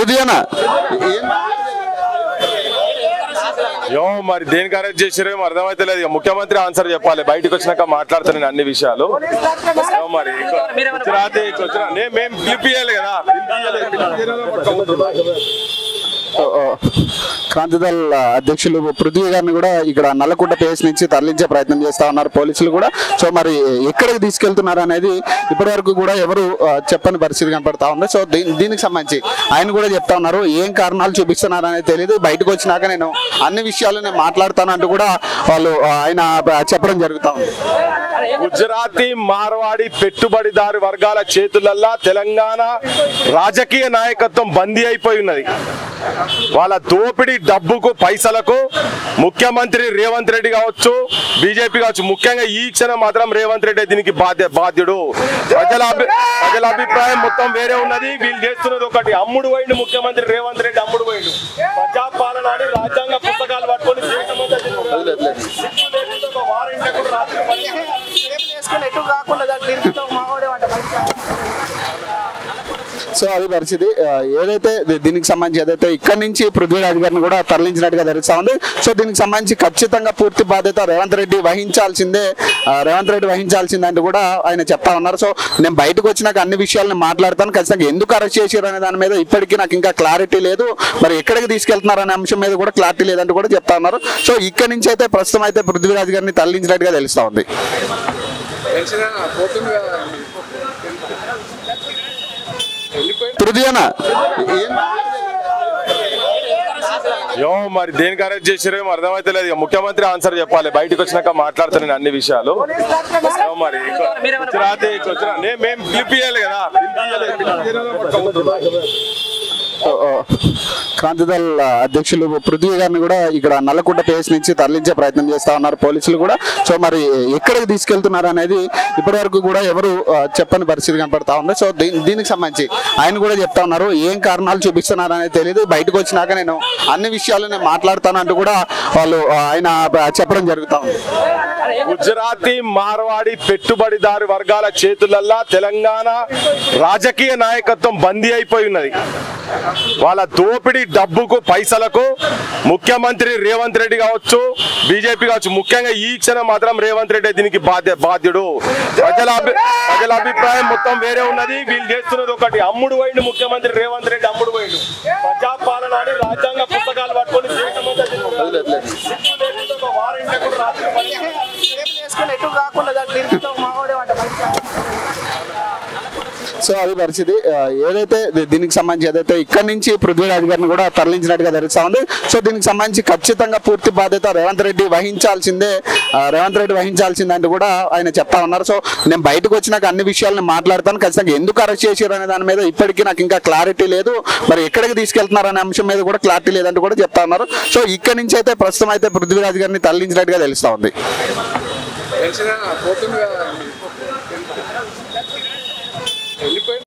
పృథ్వీనా మరి దేనికి అరెస్ట్ చేసిరేమో అర్థమైతే లేదు. ముఖ్యమంత్రి ఆన్సర్ చెప్పాలి. బయటకు వచ్చినాక మాట్లాడుతున్నాను అన్ని విషయాలు. మరి మేము క్లిప్ ఇవ్వాలి కదా. క్రాంతిదళ అధ్యక్షులు పృథ్వీ గారిని కూడా ఇక్కడ నల్లకుంట పేస్ నుంచి తరలించే ప్రయత్నం చేస్తా ఉన్నారు పోలీసులు కూడా. సో మరి ఎక్కడికి తీసుకెళ్తున్నారు అనేది ఇప్పటి వరకు కూడా ఎవరు చెప్పని పరిస్థితి కనపడతా ఉంది. సో దీనికి సంబంధించి ఆయన కూడా చెప్తా ఉన్నారు, ఏం కారణాలు చూపిస్తున్నారు అనేది తెలియదు, బయటకు వచ్చినాక నేను అన్ని విషయాలు నేను మాట్లాడతానంటూ కూడా వాళ్ళు ఆయన చెప్పడం జరుగుతా ఉంది. గుజరాతీ మార్వాడి పెట్టుబడిదారు వర్గాల చేతులల్లా తెలంగాణ రాజకీయ నాయకత్వం బందీ అయిపోయి ఉన్నది. వాళ్ళ దోపిడీ డబ్బుకు పైసలకు ముఖ్యమంత్రి రేవంత్ రెడ్డి కావచ్చు, బీజేపీ కావచ్చు, ముఖ్యంగా ఈ క్షణం మాత్రం రేవంత్ రెడ్డి దీనికి బాధ్యుడు. ప్రజల అభిప్రాయం మొత్తం వేరే ఉన్నది. వీళ్ళు చేస్తున్నది ఒకటి, అమ్ముడు పోయిండు ముఖ్యమంత్రి రేవంత్ రెడ్డి, అమ్ముడు పోయిండు. ప్రజాపాలన అని రాజ్యాంగ పుస్తకాలు పట్టుకొని సో అది పరిస్థితి. ఏదైతే దీనికి సంబంధించి ఏదైతే ఇక్కడి నుంచి పృథ్వీరాజ్ గారిని కూడా తరలించినట్టుగా తెలుస్తా ఉంది. సో దీనికి సంబంధించి ఖచ్చితంగా పూర్తి బాధ్యత రేవంత్ రెడ్డి వహించాల్సిందంటూ కూడా ఆయన చెప్తా ఉన్నారు. సో నేను బయటకు వచ్చినాక అన్ని విషయాలను మాట్లాడతాను, ఖచ్చితంగా ఎందుకు అరెస్ట్ చేశారు అనే దాని మీద ఇప్పటికీ నాకు ఇంకా క్లారిటీ లేదు, మరి ఎక్కడికి తీసుకెళ్తున్నారు అనే అంశం మీద కూడా క్లారిటీ లేదంటూ కూడా చెప్తా ఉన్నారు. సో ఇక్కడ నుంచి అయితే ప్రస్తుతం అయితే పృథ్వీరాజ్ గారిని తరలించినట్టుగా తెలుస్తా ఉంది. పృథ్వీనా మరి దేనికి అరెస్ట్ చేసిరేమో అర్థమైతే లేదు. ముఖ్యమంత్రి ఆన్సర్ చెప్పాలి. బయటకు వచ్చినాక మాట్లాడుతున్నాను అన్ని విషయాలు. మరి మేము క్లిప్ ఇవ్వాలి కదా. క్రాంతిదళ అధ్యక్షులు పృథ్వీ గారిని కూడా ఇక్కడ నల్లకుంట పేస్ నుంచి తరలించే ప్రయత్నం చేస్తా ఉన్నారు పోలీసులు కూడా. సో మరి ఎక్కడికి తీసుకెళ్తున్నారు అనేది ఇప్పటి వరకు కూడా ఎవరు చెప్పని పరిస్థితి కనపడతా ఉంది. సో దీనికి సంబంధించి ఆయన కూడా చెప్తా ఉన్నారు, ఏం కారణాలు చూపిస్తున్నారు అనేది తెలియదు, బయటకు వచ్చినాక నేను అన్ని విషయాలు నేను మాట్లాడతానంటూ కూడా వాళ్ళు ఆయన చెప్పడం జరుగుతా ఉంది. గుజరాతీ మార్వాడి పెట్టుబడిదారు వర్గాల చేతులల్లా తెలంగాణ రాజకీయ నాయకత్వం బందీ అయిపోయి ఉన్నది. వాళ్ళ దోపిడీ డబ్బుకు పైసలకు ముఖ్యమంత్రి రేవంత్ రెడ్డి కావచ్చు, బీజేపీ కావచ్చు, ముఖ్యంగా ఈ క్షణం మాత్రం రేవంత్ రెడ్డి దీనికి బాధ్యుడు. ప్రజల అభిప్రాయం మొత్తం వేరే ఉన్నది. వీళ్ళు చేస్తున్నది ఒకటి, అమ్ముడు పోయిండు ముఖ్యమంత్రి రేవంత్ రెడ్డి, అమ్ముడు పోయిండు. ప్రజాపాలన అని రాజ్యాంగ పుస్తకాలు పట్టుకొని సో అది పరిస్థితి. ఏదైతే దీనికి సంబంధించి ఏదైతే ఇక్కడి నుంచి పృథ్వీరాజ్ గారిని కూడా తరలించినట్టుగా తెలుస్తా ఉంది. సో దీనికి సంబంధించి ఖచ్చితంగా పూర్తి బాధ్యత రేవంత్ రెడ్డి వహించాల్సిందంటూ కూడా ఆయన చెప్తా ఉన్నారు. సో నేను బయటకు వచ్చినాక అన్ని విషయాలను మాట్లాడతాను, ఖచ్చితంగా ఎందుకు అరెస్ట్ చేశారు అనే దాని మీద ఇప్పటికీ నాకు ఇంకా క్లారిటీ లేదు, మరి ఎక్కడికి తీసుకెళ్తున్నారు అనే అంశం మీద కూడా క్లారిటీ లేదంటూ కూడా చెప్తా ఉన్నారు. సో ఇక్కడ నుంచి అయితే ప్రస్తుతం అయితే పృథ్వీరాజ్ గారిని తరలించినట్టుగా తెలుస్తా ఉంది.